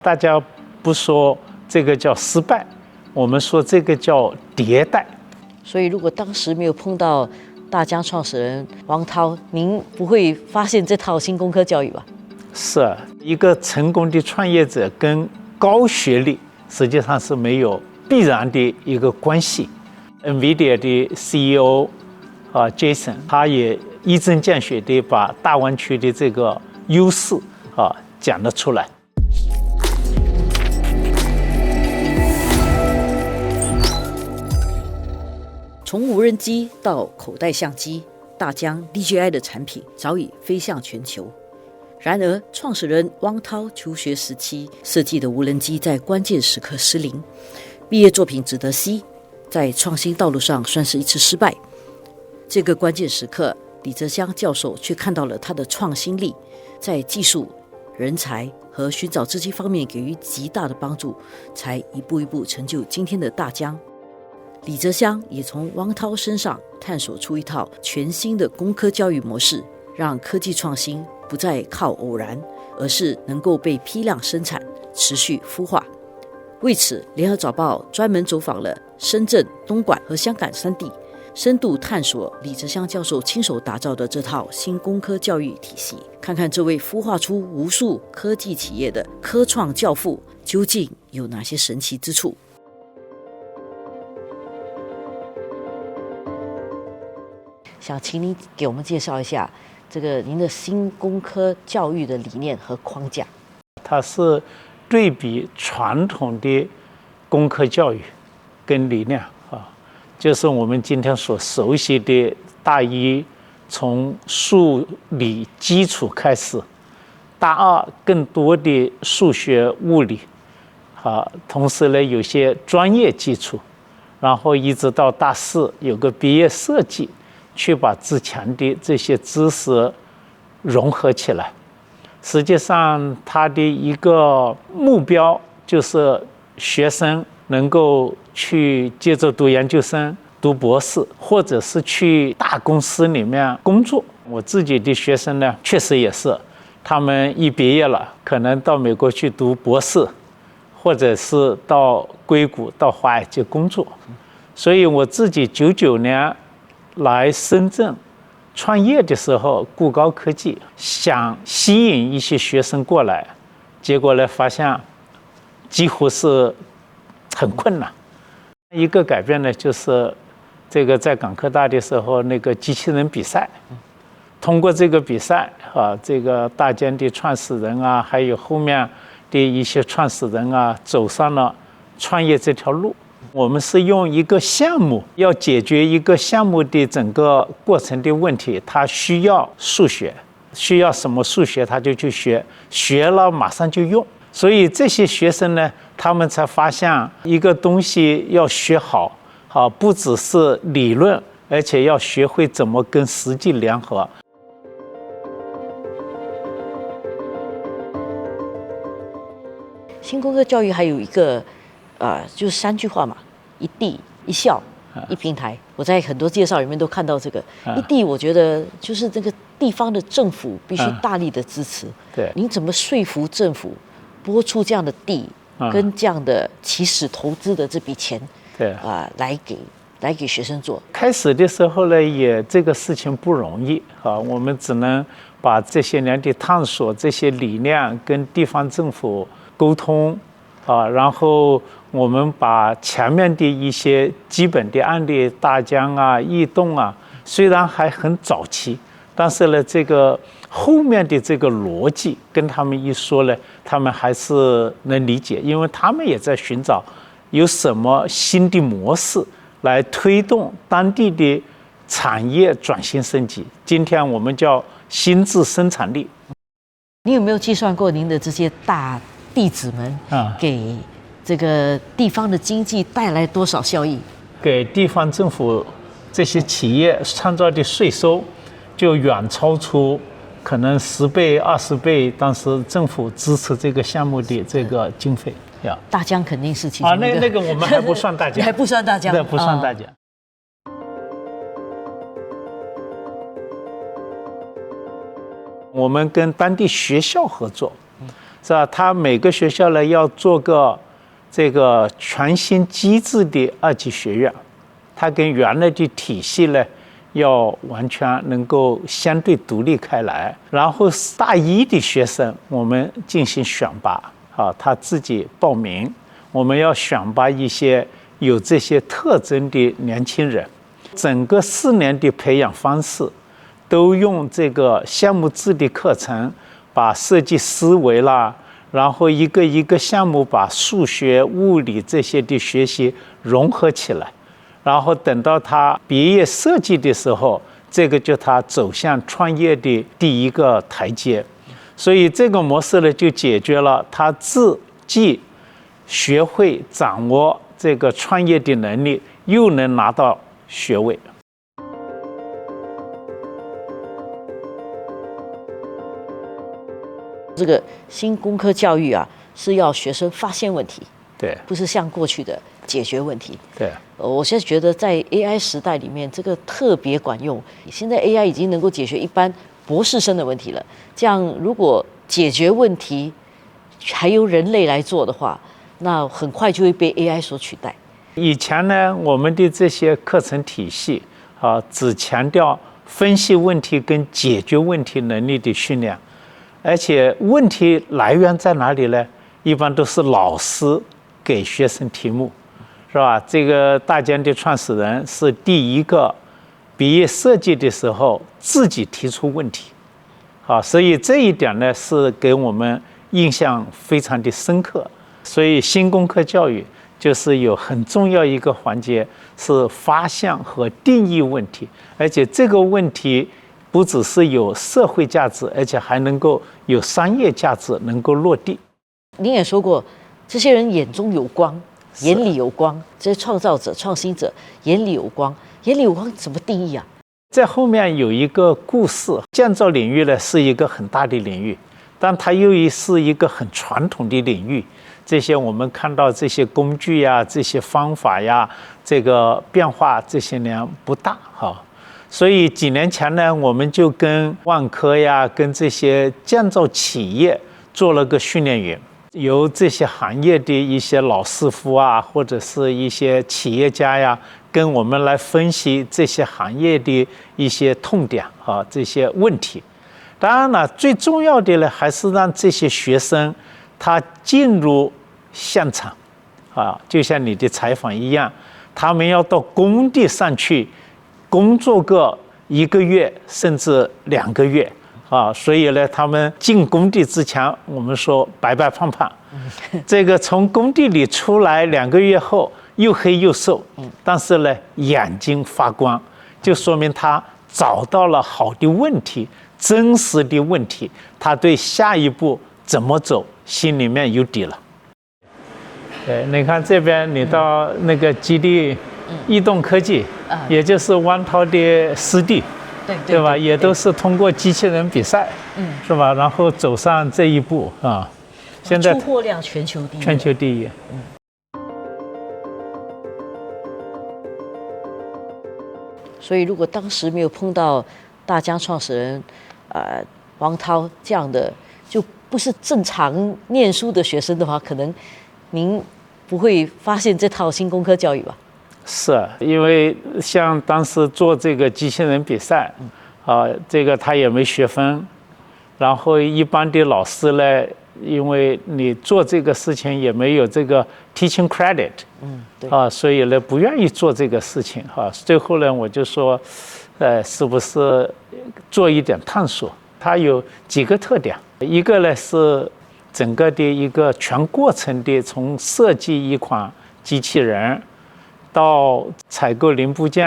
大家不说这个叫失败，我们说这个叫迭代。所以，如果当时没有碰到大疆创始人王涛，您不会发现这套新工科教育吧？是一个成功的创业者跟高学历实际上是没有必然的一个关系。NVIDIA 的 CEO Jason 他也一针见血地把大湾区的这个优势讲了出来。从无人机到口袋相机，大疆 DJI 的产品早已飞向全球。然而，创始人汪涛求学时期设计的无人机在关键时刻失灵，毕业作品只得 C， 在创新道路上算是一次失败。这个关键时刻，李泽湘教授却看到了他的创新力，在技术、人才和寻找资金方面给予极大的帮助，才一步一步成就今天的大疆。李泽湘也从汪涛身上探索出一套全新的工科教育模式，让科技创新不再靠偶然，而是能够被批量生产、持续孵化。为此，联合早报专门走访了深圳、东莞和香港3地，深度探索李泽湘教授亲手打造的这套新工科教育体系，看看这位孵化出无数科技企业的科创教父究竟有哪些神奇之处。想请你给我们介绍一下这个您的新工科教育的理念和框架。它是对比传统的工科教育跟理念就是我们今天所熟悉的大一从数理基础开始，大二更多的数学物理同时呢有些专业基础，然后一直到大4有个毕业设计，去把之前的这些知识融合起来。实际上它的一个目标就是学生能够去接着读研究生、读博士，或者是去大公司里面工作。我自己的学生呢，确实也是，他们一毕业了，可能到美国去读博士，或者是到硅谷、到华尔街工作。所以我自己99年来深圳创业的时候，固高科技想吸引一些学生过来，结果呢发现几乎是很困难。一个改变呢，就是这个在港科大的时候那个机器人比赛，通过这个比赛这个大疆的创始人还有后面的一些创始人走上了创业这条路。我们是用一个项目要解决一个项目的整个过程的问题，它需要数学，需要什么数学他就去学，学了马上就用。所以这些学生呢，他们才发现一个东西要学好，不只是理论，而且要学会怎么跟实际联合。新工科教育还有一个就是3句话嘛，一地、一校、一平台。我在很多介绍里面都看到这个一地，我觉得就是这个地方的政府必须大力的支持。对，您怎么说服政府拨出这样的地跟这样的起始投资的这笔钱？对来给学生做。开始的时候呢，也这个事情不容易我们只能把这些年的探索、这些理念跟地方政府沟通然后我们把前面的一些基本的案例，大疆易动虽然还很早期，但是呢，这个后面的这个逻辑跟他们一说呢，他们还是能理解，因为他们也在寻找有什么新的模式来推动当地的产业转型升级。今天我们叫新质生产力。你有没有计算过您的这些大弟子们给这个地方的经济带来多少效益？给地方政府这些企业创造的税收就远超出可能10倍、20倍当时政府支持这个项目的这个经费。大疆肯定是其中一个。那个我们还不算大疆。还不算大疆。对，不算大疆。我们跟当地学校合作，是吧？他每个学校呢要做个这个全新机制的2级学院，它跟原来的体系呢要完全能够相对独立开来。然后大一的学生我们进行选拔，他自己报名，我们要选拔一些有这些特征的年轻人。整个4年的培养方式都用这个项目制的课程，把设计思维啦，然后一个一个项目把数学、物理这些的学习融合起来，然后等到他毕业设计的时候，这个就他走向创业的第一个台阶。所以这个模式呢，就解决了他自己学会掌握这个创业的能力，又能拿到学位。这个新工科教育啊，是要学生发现问题，对，不是像过去的解决问题。对，我现在觉得在 AI 时代里面，这个特别管用。现在 AI 已经能够解决一般博士生的问题了。这样，如果解决问题还由人类来做的话，那很快就会被 AI 所取代。以前呢，我们的这些课程体系只强调分析问题跟解决问题能力的训练，而且问题来源在哪里呢？一般都是老师给学生题目，是吧？这个大疆的创始人是第一个毕业设计的时候自己提出问题，所以这一点呢是给我们印象非常的深刻。所以新工科教育就是有很重要一个环节是发现和定义问题，而且这个问题不只是有社会价值，而且还能够有商业价值，能够落地。您也说过，这些人眼中有光，眼里有光，这些创造者、创新者眼里有光，眼里有光怎么定义啊？在后面有一个故事，建造领域呢是一个很大的领域，但它又是一个很传统的领域。这些我们看到这些工具呀、这些方法呀，这个变化这些年不大所以几年前呢，我们就跟万科呀、跟这些建造企业做了个训练营，由这些行业的一些老师傅啊，或者是一些企业家呀，跟我们来分析这些行业的一些痛点这些问题。当然了，最重要的呢，还是让这些学生他进入现场就像你的采访一样，他们要到工地上去工作个1个月甚至2个月所以呢，他们进工地之前，我们说白白胖胖，这个从工地里出来2个月后又黑又瘦，但是呢眼睛发光，就说明他找到了好的问题，真实的问题，他对下一步怎么走心里面有底了。对，你看这边你到那个基地易动科技，也就是汪涛的师弟，对吧？也都是通过机器人比赛，是吧？然后走上这一步现在出货量全球第一，全球第一。所以如果当时没有碰到大疆创始人汪涛这样的，就不是正常念书的学生的话，可能您不会发现这套新工科教育吧？是因为像当时做这个机器人比赛，这个他也没学分，然后一般的老师呢，因为你做这个事情也没有这个 teaching credit，所以呢不愿意做这个事情最后呢我就说，是不是做一点探索？它有几个特点，一个呢是整个的一个全过程的，从设计一款机器人，到采购零部件，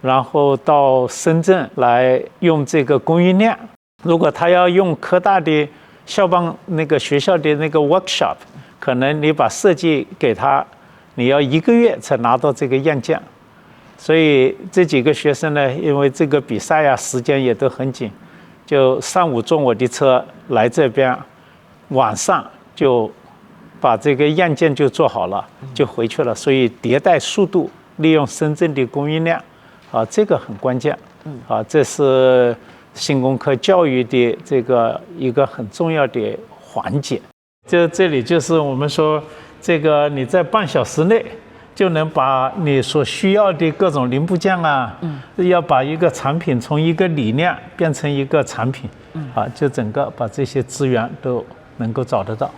然后到深圳来用这个供应链。如果他要用科大的校办那个学校的那个 workshop， 可能你把设计给他，你要1个月才拿到这个样件。所以这几个学生呢，因为这个比赛时间也都很紧，就上午坐我的车来这边，晚上就把这个样件就做好了，就回去了。所以迭代速度，利用深圳的供应链，这个很关键。这是新工科教育的这个一个很重要的环节。这里就是我们说，这个你在半小时内就能把你所需要的各种零部件啊，要把一个产品从一个理念变成一个产品，就整个把这些资源都能够找得到。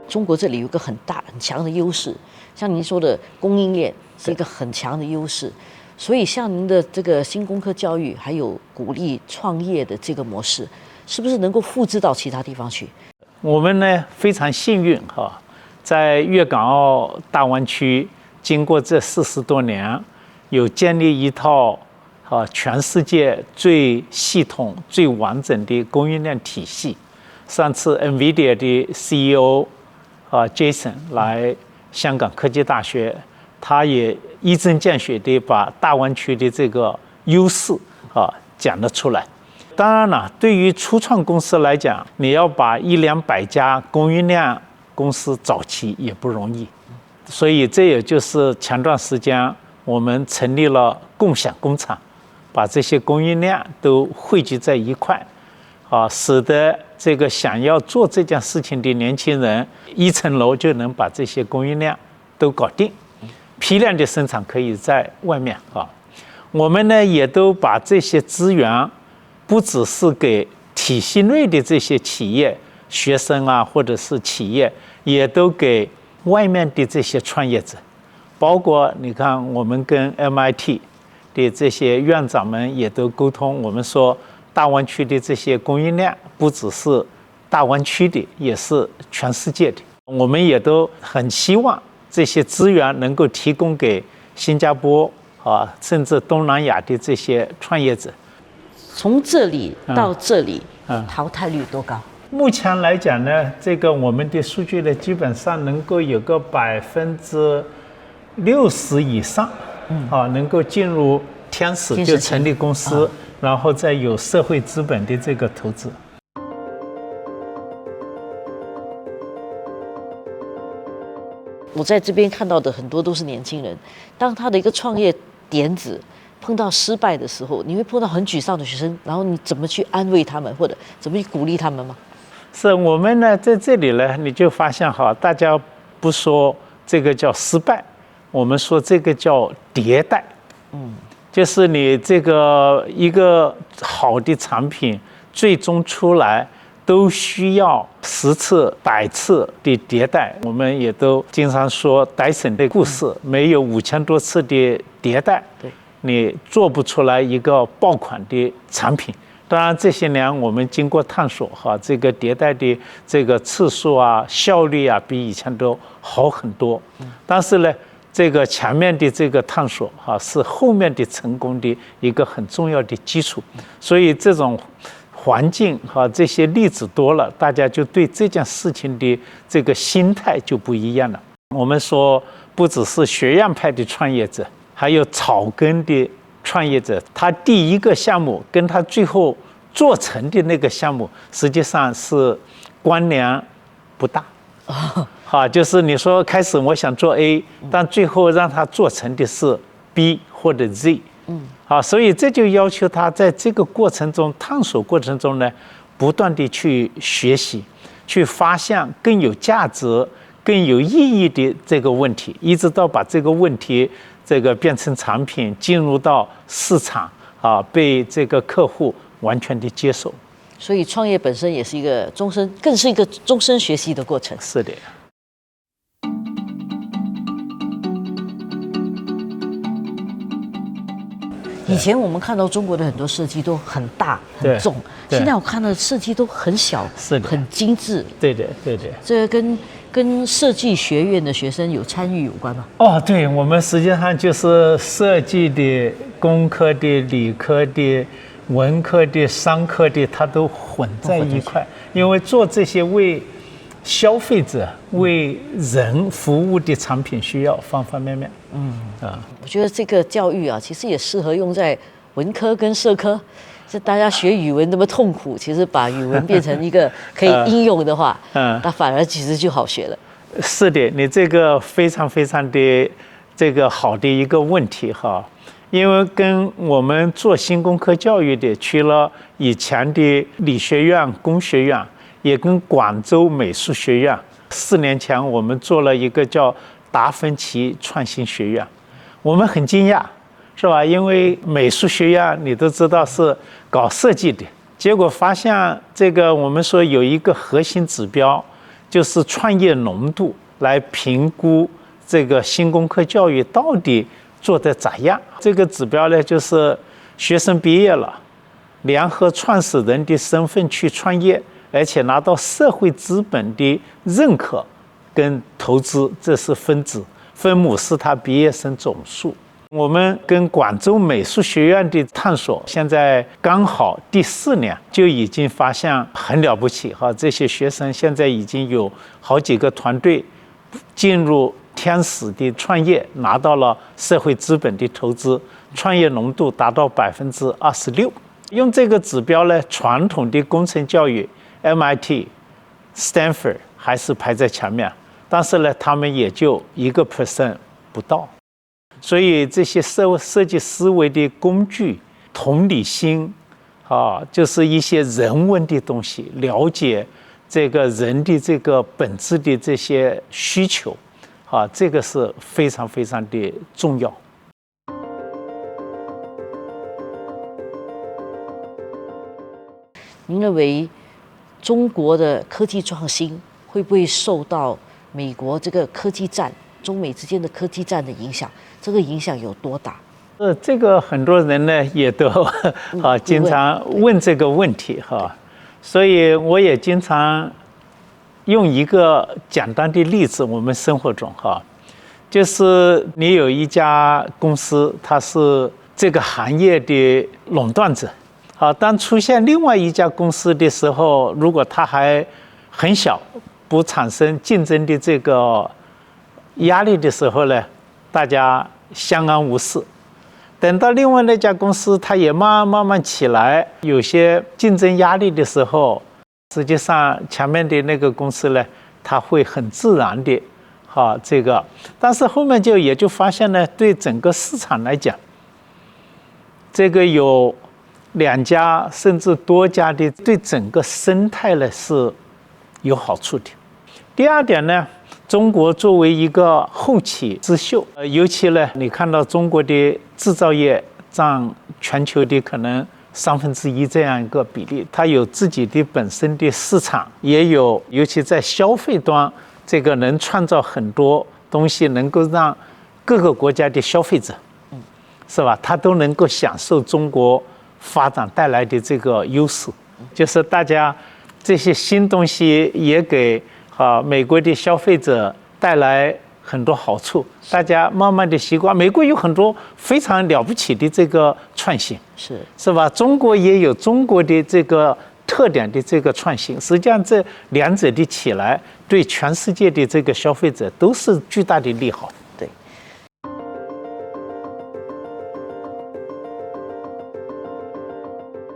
中国这里有个很大很强的优势，像您说的供应链是一个很强的优势，所以像您的这个新工科教育，还有鼓励创业的这个模式，是不是能够复制到其他地方去？我们呢非常幸运在粤港澳大湾区，经过这40多年，有建立一套全世界最系统、最完整的供应链体系。上次 NVIDIA 的 CEO Jason 来香港科技大学，他也一针见血地把大湾区的这个优势讲了出来。当然了，对于初创公司来讲，你要把100-200家供应链公司找齐也不容易，所以这也就是前段时间我们成立了共享工厂，把这些供应链都汇集在一块，使得这个想要做这件事情的年轻人1层楼就能把这些供应链都搞定，批量的生产可以在外面我们呢也都把这些资源，不只是给体系内的这些企业、学生啊，或者是企业，也都给外面的这些创业者，包括你看我们跟 MIT 的这些院长们也都沟通，我们说大湾区的这些供应链不只是大湾区的，也是全世界的。我们也都很希望这些资源能够提供给新加坡甚至东南亚的这些创业者。从这里到这里，淘汰率多高？目前来讲呢，这个我们的数据呢，基本上能够有个60%以上，能够进入天使就成立公司，然后再有社会资本的这个投资。我在这边看到的很多都是年轻人，当他的一个创业点子碰到失败的时候，你会碰到很沮丧的学生，然后你怎么去安慰他们，或者怎么去鼓励他们吗？是我们呢，在这里呢，你就发现大家不说这个叫失败，我们说这个叫迭代。就是你这个一个好的产品最终出来都需要10次、100次的迭代。我们也都经常说戴森的故事，没有5000多次的迭代，你做不出来一个爆款的产品。当然这些年我们经过探索这个迭代的这个次数啊、效率啊，比以前都好很多。但是呢，这个前面的这个探索是后面的成功的一个很重要的基础。所以这种环境这些例子多了，大家就对这件事情的这个心态就不一样了。我们说不只是学院派的创业者，还有草根的创业者，他第一个项目跟他最后做成的那个项目实际上是关联不大。就是你说开始我想做 A， 但最后让他做成的是 B 或者 Z。所以这就要求他在这个过程中、探索过程中呢，不断地去学习，去发现更有价值、更有意义的这个问题，一直到把这个问题这个变成产品，进入到市场被这个客户完全的接受。所以创业本身也是一个更是一个终身学习的过程。是的。以前我们看到中国的很多设计都很大很重，现在我看到的设计都很小，很精致。对的。这跟设计学院的学生有参与有关吗？对，我们实际上就是设计的、工科的、理科的、文科的、商科的，它都混在一块，因为做这些为消费者、为人服务的产品需要方方面面。我觉得这个教育其实也适合用在文科跟社科。是大家学语文那么痛苦，其实把语文变成一个可以应用的话，那反而其实就好学了。是的，你这个非常非常的这个好的一个问题因为跟我们做新工科教育的，除了以前的理学院、工学院，也跟广州美术学院，4年前我们做了一个叫达芬奇创新学院，我们很惊讶，是吧？因为美术学院你都知道是搞设计的，结果发现这个我们说有一个核心指标，就是创业浓度来评估这个新工科教育到底做得咋样。这个指标呢，就是学生毕业了，联合创始人的身份去创业，而且拿到社会资本的认可跟投资，这是分子，分母是他毕业生总数。我们跟广州美术学院的探索，现在刚好第4年就已经发现很了不起哈！这些学生现在已经有好几个团队进入天使的创业，拿到了社会资本的投资，创业浓度达到26%。用这个指标呢，传统的工程教育 MIT、Stanford 还是排在前面，但是呢，他们也就1% 不到。所以这些设计思维的工具、同理心就是一些人文的东西，了解这个人的这个本质的这些需求这个是非常非常的重要。您认为中国的科技创新会不会受到美国这个科技战、中美之间的科技战的影响？这个影响有多大？这个很多人呢也都经常问这个问题所以我也经常用一个简单的例子，我们生活中就是你有一家公司，它是这个行业的垄断者当出现另外一家公司的时候，如果它还很小，不产生竞争的这个压力的时候呢，大家相安无事。等到另外那家公司它也慢慢起来，有些竞争压力的时候，实际上前面的那个公司呢，它会很自然的这个，但是后面也就发现呢，对整个市场来讲，这个有2家甚至多家的，对整个生态呢是有好处的。第二点呢，中国作为一个后起之秀，尤其呢，你看到中国的制造业占全球的可能1/3这样一个比例，它有自己的本身的市场，也有尤其在消费端，这个能创造很多东西，能够让各个国家的消费者，是吧？他都能够享受中国发展带来的这个优势，就是大家这些新东西也给美国的消费者带来很多好处，大家慢慢的习惯。美国有很多非常了不起的这个创新，是吧？中国也有中国的这个特点的这个创新，实际上这2者的起来，对全世界的这个消费者都是巨大的利好。对。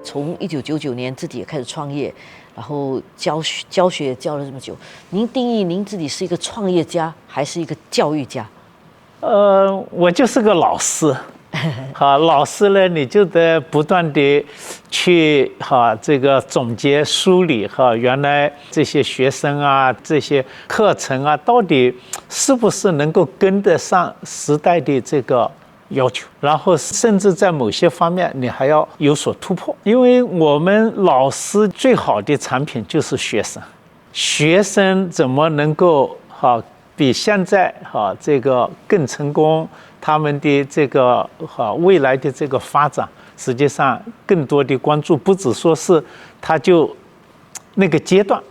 从1999年自己也开始创业，然后教学也教了这么久，您定义您自己是一个创业家还是一个教育家？我就是个老师。老师呢，你就得不断的去这个总结梳理原来这些学生这些课程到底是不是能够跟得上时代的这个要求，然后甚至在某些方面你还要有所突破。因为我们老师最好的产品就是学生，学生怎么能够比现在这个更成功，他们的这个未来的这个发展，实际上更多的关注不只说是他就那个阶段，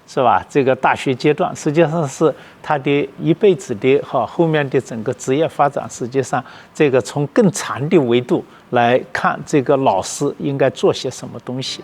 是吧？这个大学阶段，实际上是他的一辈子的后面的整个职业发展，实际上这个从更长的维度来看，这个老师应该做些什么东西。